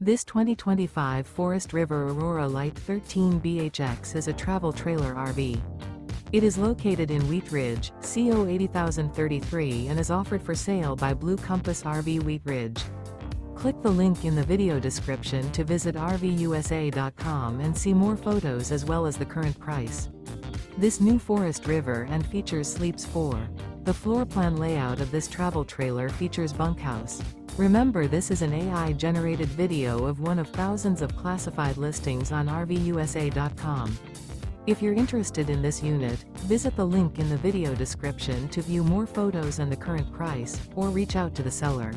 This 2025 Forest River Aurora Light 13BHX is a travel trailer RV. It is located in Wheat Ridge, CO 80033 and is offered for sale by Blue Compass RV Wheat Ridge. Click the link in the video description to visit RVUSA.com and see more photos as well as the current price. This new Forest River and features sleeps 4. The floor plan layout of this travel trailer features bunkhouse. Remember, this is an AI-generated video of one of thousands of classified listings on RVUSA.com. If you're interested in this unit, visit the link in the video description to view more photos and the current price, or reach out to the seller.